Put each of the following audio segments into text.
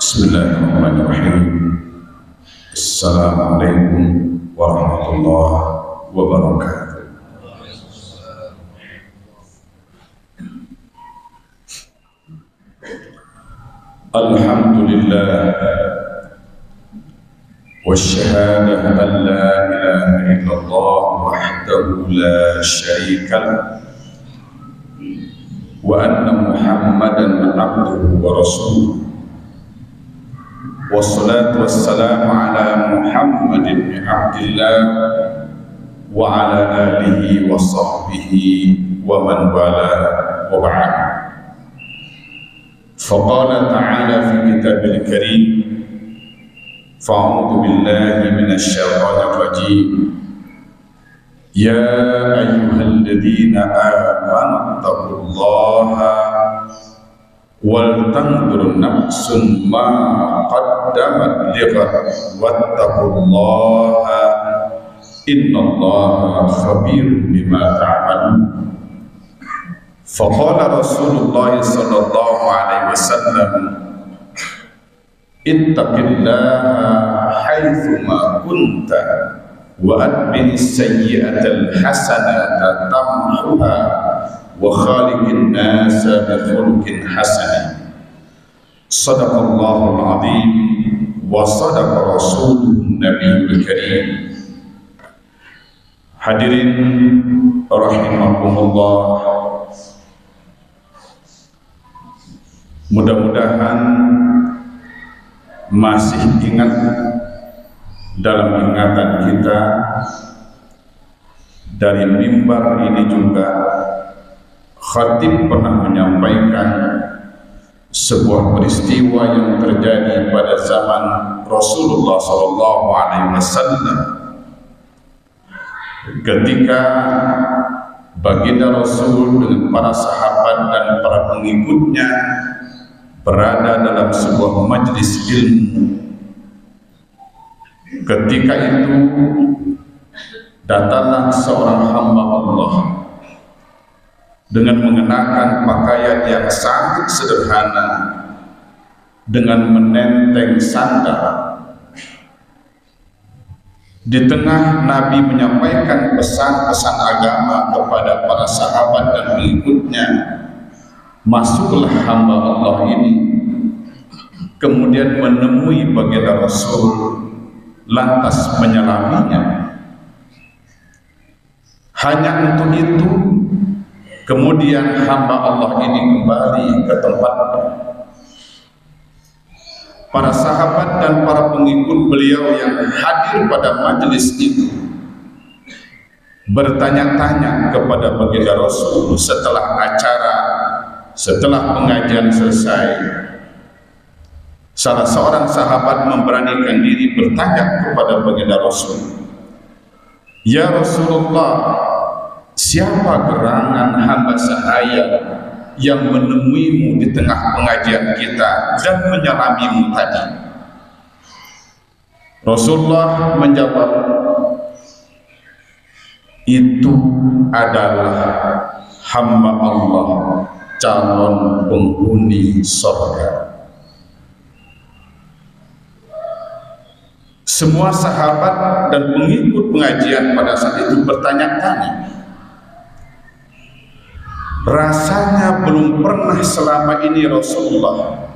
Bismillahirrahmanirrahim. Assalamualaikum warahmatullahi wabarakatuh. Alhamdulillah wasyahadatu an la ilaha illallah wahdahu la syarika lah wa anna Muhammadan abduhu wa rasuluh. Wassalatu wassalamu ala Muhammad ibn Abdillah wa ala alihi wa sahbihi wa man wala wa ba'd. Faqala ta'ala fi kitabil karim, fa'udhu billahi minasy syaithanir rajim. Ya ayyuhalladzina amanu taqullaha wal tanzur nafsun ma qaddamat lighad wattaqullaha innallaha khabirun bima ta'malun. Faqala Rasulullah sallallahu alaihi wasallam, ittaqillaha haitsu ma kunta wa atbi'is sayyi'atal hasanata tamhuha wa khaliqin nasa bi khuluqin hasan. Shadaqallahul azim wa sadaqa rasuluhun nabiyul karim. Hadirin rahimakumullah, mudah-mudahan masih ingat dalam ingatan kita dari mimbar ini juga khatib pernah menyampaikan sebuah peristiwa yang terjadi pada zaman Rasulullah SAW ketika baginda Rasul dengan para sahabat dan para pengikutnya berada dalam sebuah majelis ilmu. Ketika itu datanglah seorang hamba Allah dengan mengenakan pakaian yang sangat sederhana, dengan menenteng sandal. Di tengah Nabi menyampaikan pesan-pesan agama kepada para sahabat dan pengikutnya, masuklah hamba Allah ini, kemudian menemui baginda Rasul, lantas menyalaminya. Hanya untuk itu kemudian hamba Allah ini kembali ke tempatnya. Para sahabat dan para pengikut beliau yang hadir pada majelis itu bertanya-tanya kepada baginda Rasul setelah acara, setelah pengajian selesai. Salah seorang sahabat memberanikan diri bertanya kepada baginda Rasul, "Ya Rasulullah, siapa gerangan hamba sahaya yang menemuimu di tengah pengajian kita dan menyalamimu tadi?" Rasulullah menjawab, "Itu adalah hamba Allah, calon penghuni surga." Semua sahabat dan pengikut pengajian pada saat itu bertanya-tanya. Rasanya belum pernah selama ini Rasulullah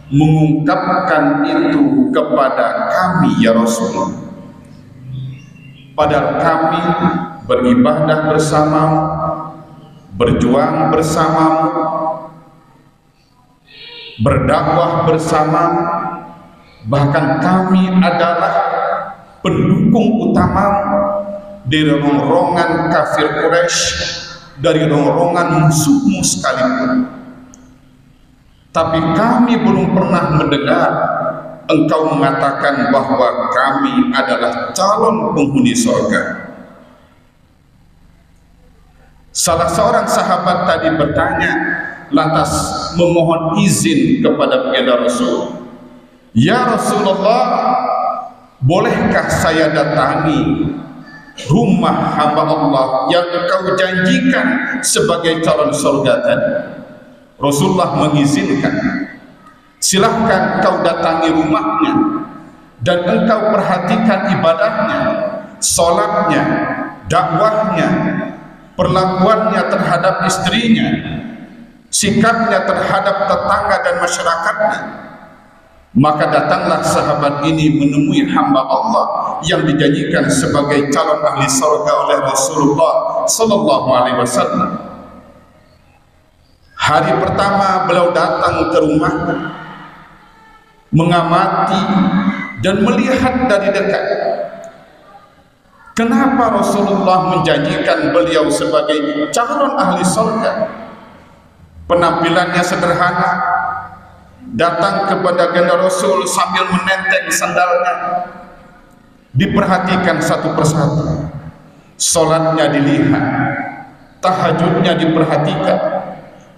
mengungkapkan itu kepada kami, ya Rasulullah. Padahal kami beribadah bersamamu, berjuang bersamamu, berdakwah bersamamu, bahkan kami adalah pendukung utama dari rongrongan kafir Quraisy, dari rongrongan musuhmu sekalipun. Tapi kami belum pernah mendengar engkau mengatakan bahwa kami adalah calon penghuni surga. Salah seorang sahabat tadi bertanya, lantas memohon izin kepada baginda Rasul, "Ya Rasulullah, bolehkah saya datangi rumah hamba Allah yang engkau janjikan sebagai calon surga tadi. Rasulullah mengizinkan, silahkan kau datangi rumahnya dan engkau perhatikan ibadahnya, sholatnya, dakwahnya, perlakuannya terhadap istrinya, sikapnya terhadap tetangga dan masyarakatnya. Maka datanglah sahabat ini menemui hamba Allah yang dijanjikan sebagai calon ahli surga oleh Rasulullah sallallahu alaihi wasallam. Hari pertama beliau datang ke rumah, mengamati dan melihat dari dekat. Kenapa Rasulullah menjanjikan beliau sebagai calon ahli surga? Penampilannya sederhana, datang kepada baginda Rasul sambil menenteng sandalnya, diperhatikan satu persatu, sholatnya dilihat, tahajudnya diperhatikan,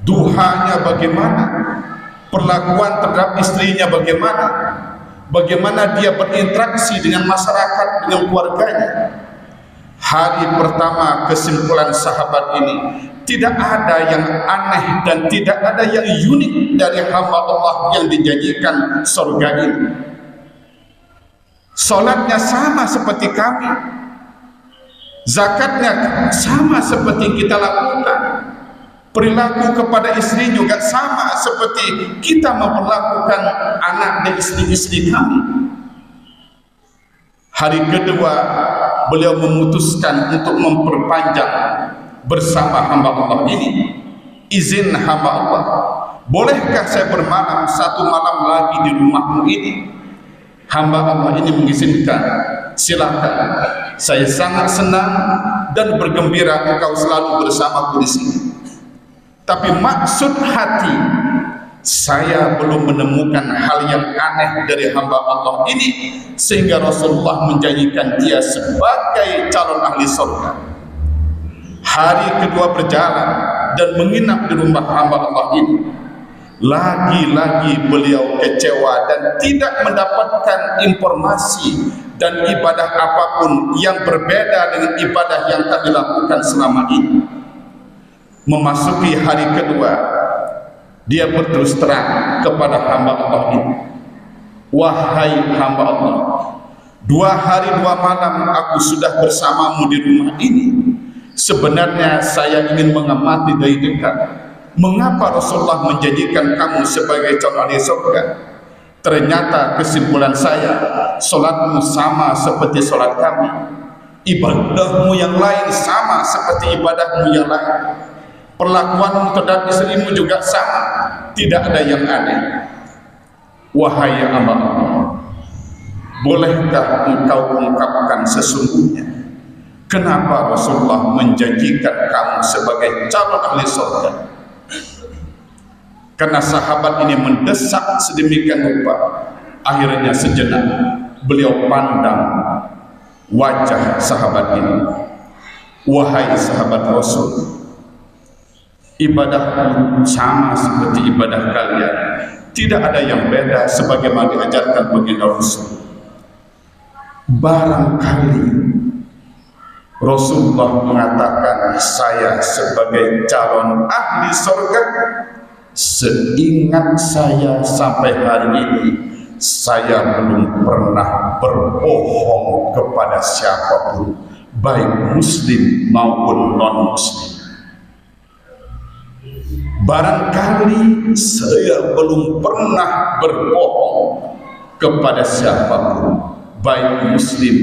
duhanya bagaimana, perlakuan terhadap istrinya bagaimana, bagaimana dia berinteraksi dengan masyarakat, dengan keluarganya. Hari pertama kesimpulan sahabat ini, tidak ada yang aneh dan tidak ada yang unik dari hamba Allah yang dijanjikan surga ini. Salatnya sama seperti kami, zakatnya sama seperti kita lakukan, perilaku kepada istri juga sama seperti kita memperlakukan anak dan istri-istri kami. Hari kedua beliau memutuskan untuk memperpanjang bersama hamba Allah ini. Izin hamba Allah, bolehkah saya bermalam satu malam lagi di rumahmu ini? Hamba Allah ini mengizinkan, silakan, saya sangat senang dan bergembira engkau selalu bersamaku di sini. Tapi maksud hati, saya belum menemukan hal yang aneh dari hamba Allah ini sehingga Rasulullah menjanjikan dia sebagai calon ahli surga. Hari kedua berjalan dan menginap di rumah hamba Allah ini. Lagi-lagi beliau kecewa dan tidak mendapatkan informasi dan ibadah apapun yang berbeda dengan ibadah yang kami lakukan selama ini. Memasuki hari kedua, dia berterus terang kepada hamba Allah ini, wahai hamba Allah, 2 hari 2 malam aku sudah bersamamu di rumah ini. Sebenarnya saya ingin mengamati dari dekat, mengapa Rasulullah menjadikan kamu sebagai calon ahli surga. Ternyata kesimpulan saya, solatmu sama seperti solat kami, ibadahmu yang lain sama seperti ibadahmu yang lain, perlakuanmu terhadap istrimu juga sama, tidak ada yang aneh. Wahai hamba Allah, bolehkah engkau ungkapkan sesungguhnya kenapa Rasulullah menjanjikan kamu sebagai calon ahli surga? Karena sahabat ini mendesak sedemikian rupa, akhirnya sejenak beliau pandang wajah sahabat ini. Wahai sahabat Rasul, ibadahmu sama seperti ibadah kalian, tidak ada yang beda sebagaimana diajarkan baginda Rasul. Barangkali Rasulullah mengatakan saya sebagai calon ahli surga, seingat saya sampai hari ini saya belum pernah berbohong kepada siapapun, baik muslim maupun non muslim. Barangkali saya belum pernah berbohong kepada siapapun, baik muslim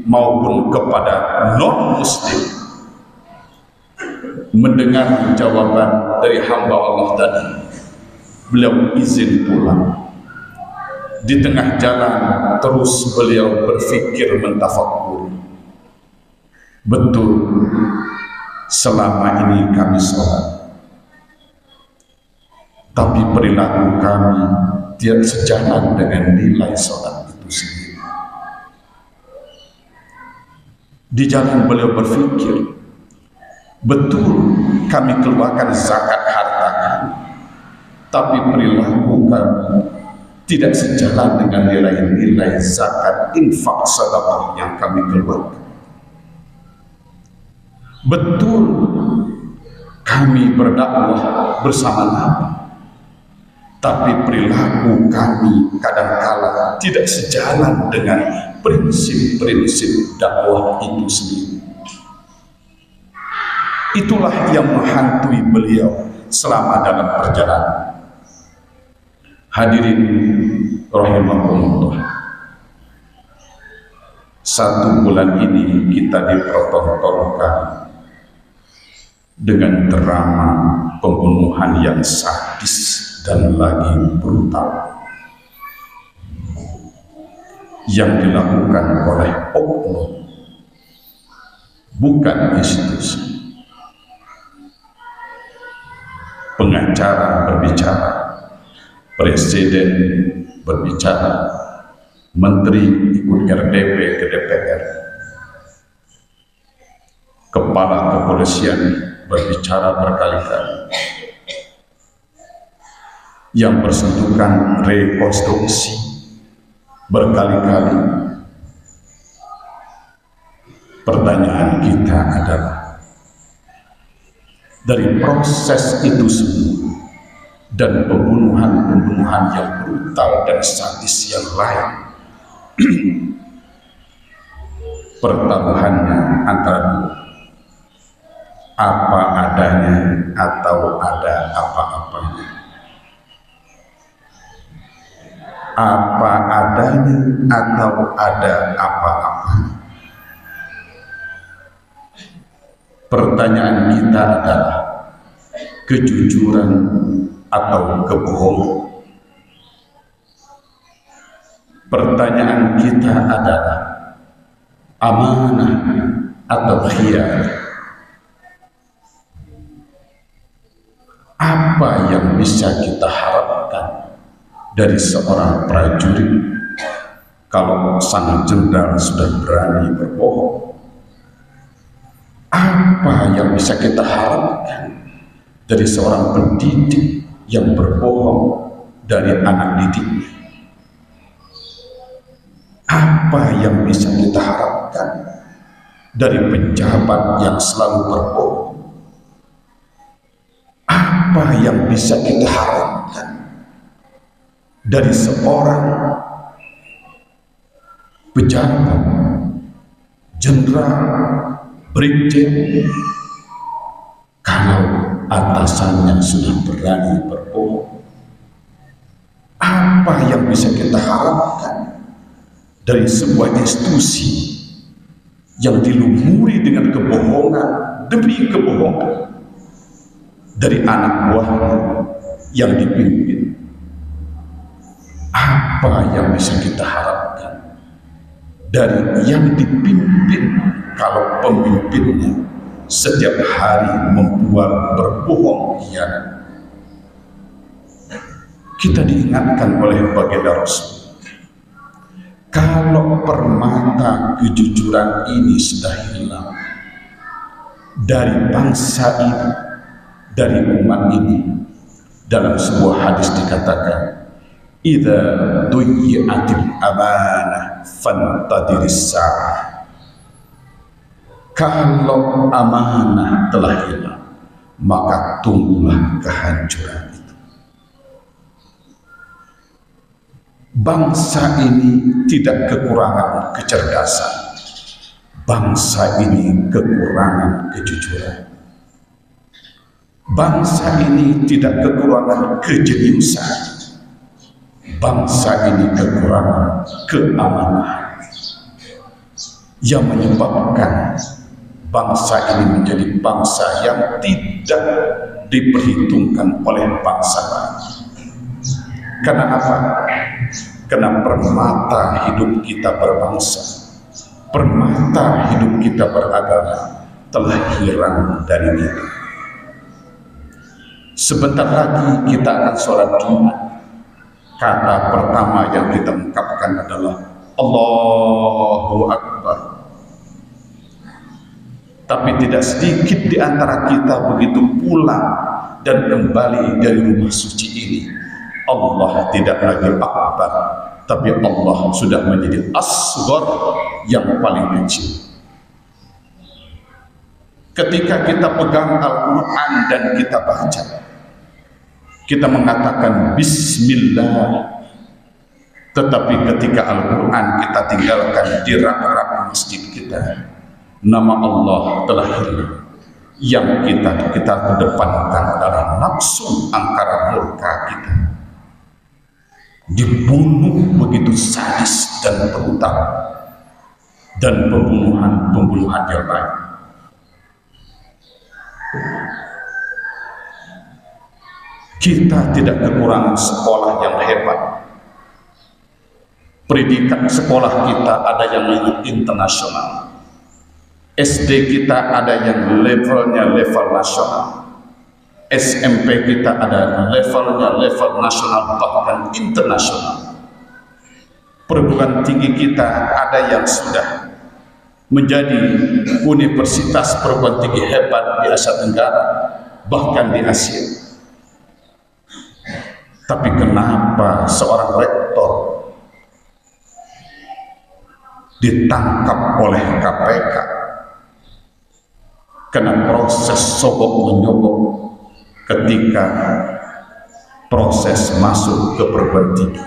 maupun kepada non muslim. Mendengar jawaban dari hamba Allah tadi, beliau izin pulang. Di tengah jalan terus beliau berfikir mentafakkur, betul selama ini kami sholat, tapi perilaku kami tidak sejalan dengan nilai sholat itu sendiri. Di jalan beliau berfikir, betul kami keluarkan zakat harta kami, tapi perilaku kami tidak sejalan dengan nilai-nilai zakat infak sedekah yang kami keluarkan. Betul kami berdakwah bersama Nabi, tapi perilaku kami kadangkala tidak sejalan dengan prinsip-prinsip dakwah itu sendiri. Itulah yang menghantui beliau selama dalam perjalanan. Hadirin rahimakumullah, 1 bulan ini kita dipertontonkan dengan drama pembunuhan yang sadis dan lagi brutal yang dilakukan oleh oknum, bukan institusi. Pengacara berbicara, presiden berbicara, menteri ikut RDP ke DPR, kepala kepolisian berbicara berkali-kali, yang bersentuhan rekonstruksi berkali-kali. Pertanyaan kita adalah, dari proses itu semua dan pembunuhan-pembunuhan yang brutal dan sadis yang lain, pertaruhannya antara dua, apa adanya atau ada apa-apanya. Apa adanya atau ada apa-apanya. Pertanyaan kita adalah kejujuran atau kebohongan. Pertanyaan kita adalah amanah atau khianat. Apa yang bisa kita harapkan dari seorang prajurit kalau sang jenderal sudah berani berbohong? Apa yang bisa kita harapkan dari seorang pendidik yang berbohong dari anak didiknya? Apa yang bisa kita harapkan dari pejabat yang selalu berbohong? Apa yang bisa kita harapkan dari seorang pejabat, jenderal, brigjen, kalau atasannya sudah berani berbohong? Apa yang bisa kita harapkan dari sebuah institusi yang dilumuri dengan kebohongan demi kebohongan dari anak buahnya yang dipimpin? Apa yang bisa kita harapkan dari yang dipimpin kalau pemimpinnya setiap hari membuat berbohong khianat? Kita diingatkan oleh baginda Rasul, kalau permata kejujuran ini sudah hilang dari bangsa ini, dari umat ini, dalam sebuah hadis dikatakan, idza duyyi'atil amanah fantadiris sa'ah. Kalau amanah telah hilang, maka tunggulah kehancuran itu. Bangsa ini tidak kekurangan kecerdasan, bangsa ini kekurangan kejujuran, bangsa ini tidak kekurangan kejeniusan, bangsa ini kekurangan keamanan, yang menyebabkan bangsa ini menjadi bangsa yang tidak diperhitungkan oleh bangsa lain. Karena apa? Karena permata hidup kita berbangsa, permata hidup kita beragama telah hilang dari kita. Sebentar lagi kita akan sholat Jumat. Kata pertama yang kita ungkapkan adalah Allahu Akbar. Tapi tidak sedikit di antara kita begitu pulang dan kembali dari rumah suci ini, Allah tidak lagi akbar, tapi Allah sudah menjadi asghar, yang paling kecil. Ketika kita pegang Al-Quran dan kita baca, kita mengatakan Bismillah. Tetapi ketika Al-Quran kita tinggalkan di rak-rak masjid kita, nama Allah telah hilang. Yang kita kedepankan adalah nafsu angkara murka kita. Dibunuh begitu sadis dan brutal, dan pembunuhan yang lain. Kita tidak kekurangan sekolah yang hebat. Pendidikan sekolah kita ada yang internasional. SD kita ada yang levelnya level nasional. SMP kita ada levelnya level nasional bahkan internasional. Perguruan tinggi kita ada yang sudah menjadi universitas perguruan tinggi hebat di Asia Tenggara, bahkan di Asia. Tapi kenapa seorang rektor ditangkap oleh KPK karena proses sogok menyogok ketika proses masuk ke perguruan tinggi?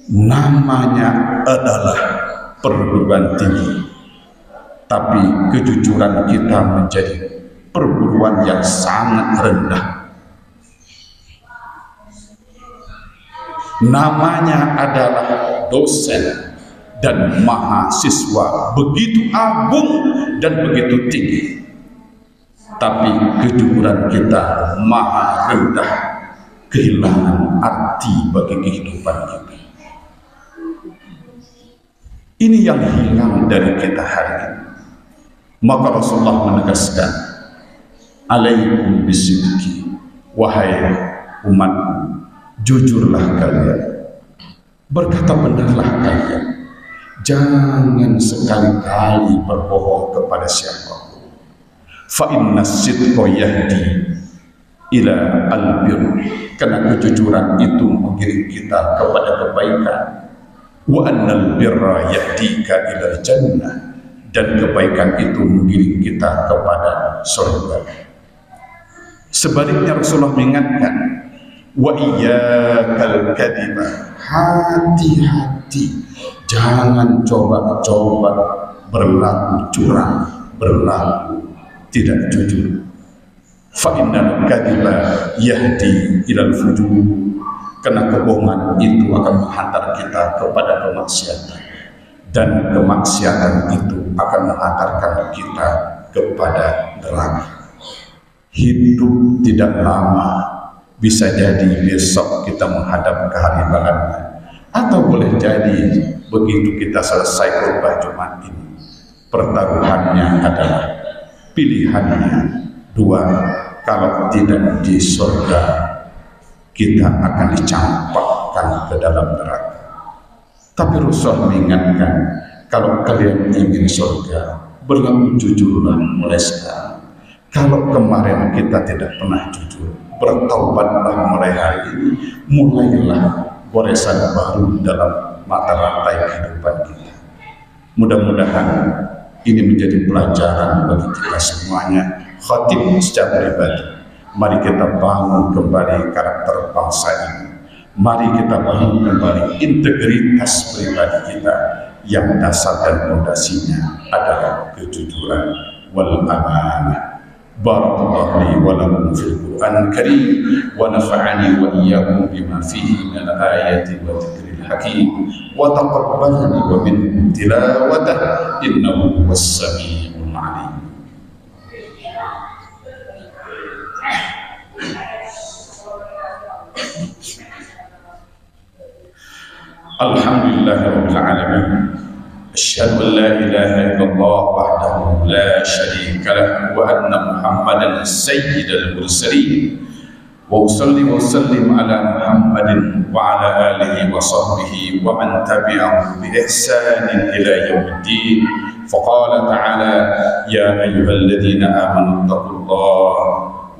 Namanya adalah perguruan tinggi, tapi kejujuran kita menjadi perguruan yang sangat rendah. Namanya adalah dosen dan mahasiswa begitu agung dan begitu tinggi, tapi kejujuran kita maha rendah, kehilangan arti bagi kehidupan kita. Ini yang hilang dari kita hari ini. Maka Rasulullah menegaskan, alaikum bisidqi, wahai umatku, jujurlah kalian, berkata benarlah kalian, jangan sekali-kali berbohong kepada siapapun. Fa inna sidqa yahdi ila albir, karena kejujuran itu mengiring kita kepada kebaikan. Wa annal birra yahdika ila jannah, dan kebaikan itu mengiring kita kepada surga. Sebaliknya Rasulullah mengingatkan, wa iyyakal kadziba, hati-hati, jangan coba-coba berlaku curang, berlaku tidak jujur. Fa innal kadziba yahdi ilal fujur, karena kebohongan itu akan menghantar kita kepada kemaksiatan, dan kemaksiatan itu akan menghantarkan kita kepada neraka. Hidup tidak lama, bisa jadi besok kita menghadap ke hari bahagia, atau boleh jadi begitu kita selesai khutbah Jumat ini, pertaruhannya adalah pilihannya dua. Kalau tidak di surga, kita akan dicampakkan ke dalam neraka. Tapi Rasul mengingatkan, kalau kalian ingin surga, berlaku jujurlah mulai sekarang. Kalau kemarin kita tidak pernah jujur, bertaubatlah mulai hari ini. Mulailah goresan baru dalam mata rantai kehidupan kita. Mudah-mudahan ini menjadi pelajaran bagi kita semuanya. Khatib secara pribadi, mari kita bangun kembali karakter bangsa ini. Mari kita bangun kembali integritas pribadi kita yang dasar dan fondasinya adalah kejujuran wal amanah. Barakallahu li wa lakum fil Qur'anil Karim wa nafa'ani wa iyyakum bima fihi min al-ayati wa dzikril hakim wa taqabbalani wa min tilawatihi innahu was-sami'ul 'alim. Alhamdulillahirabbil alamin. Asyhadu an la ilaha illallah wahdahu la syarika lahu wa anna Muhammadan sayyidul mursalin. Wa usalli wa sallim ala Muhammadin wa ala alihi wa sahbihi wa man tabi'ahum bi ihsanin ila yaumiddin. Faqala ta'ala ya ayyuhalladzina amanu taqullaha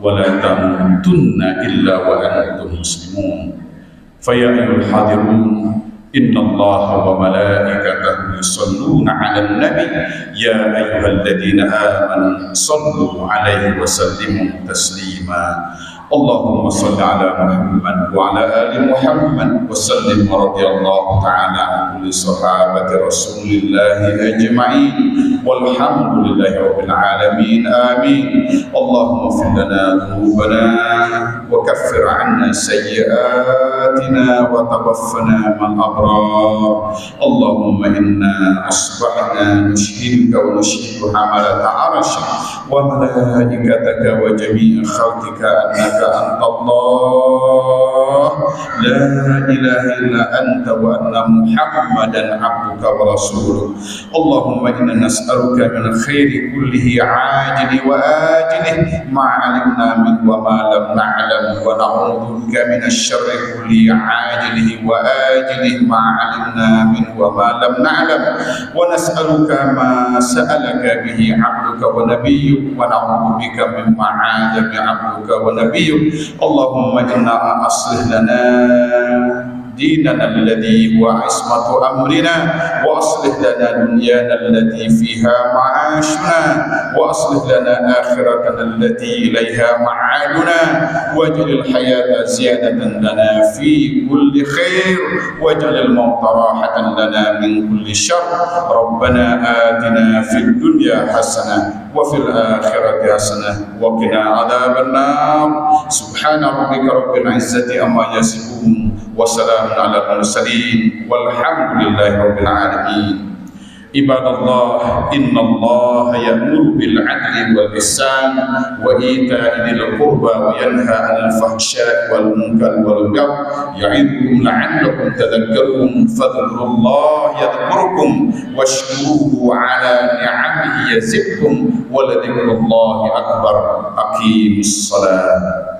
wa la tamutunna illa wa antum muslimun. Fa ya ayyuhal hadirun Innallaha wa malaikatahu yusholluna 'alan nabi ya ayyuhalladzina amanu shallu 'alaihi wa sallimu taslima. Allahumma shalli ala Muhammad wa ala ali Muhammad wa sallim wa radiyallahu ta'ala an kulli sahabati Rasulillah ajma'in walhamdulillahi rabbil alamin. Amin. Allahumma ighfir lana dhunubana wa kaffir 'anna sayyi'atina wa tawaffana ma'al abrar. Allahumma inna asbahna nushhiduka wa nushhidu hamalata 'arsyik wa malaikataka wa jami'a khalqika annaka anta Allah la ilaha illa anta wa anna Muhammadan 'abduka wa rasuluh. Allahumma inna nas'aluka min khairi kullihi 'ajili wa ajilihi ma 'alimna min wa ma lam na'lam wa na'udzu bika min asy-syarri kullihi 'ajilihi wa ajilihi ma 'alimna min wa ma lam na'lam wa nas'aluka ma sa'alaka bihi 'abduka wa nabiyyuka wa na'udzu bika mimma 'ada bi 'abduka wa nabiyyuka. Allahumma inna aslih lana dinana alladhi huwa ismatu amrina wa aslih lana dunyana allati fiha ma'ashuna wa aslih lana akhiratana allati ilayha ma'aduna waj'al al-hayata ziyadatan lana fi kulli khair waj'al al-mauta rahatan lana min kulli syarr. Rabbana atina fid dunya hasanah wa fil akhirati hasanah wa qina adzaban nar. Subhana rabbika rabbil izzati amma yasifun wa salamun ala mursalin walhamdulillahi rabbil alamin. Ibadallah, innallaha ya'muru bil 'adli wal ihsan wa ita'i dzil qurba wa yanha 'anil fahsya'i wal munkari wal baghi ya'idhukum la'allakum tadhakkarun. Fadhkurullaha yadhkurkum washkuruhu 'ala ni'amihi yazidkum wa la dzikrullahi akbar. Aqimus shalah.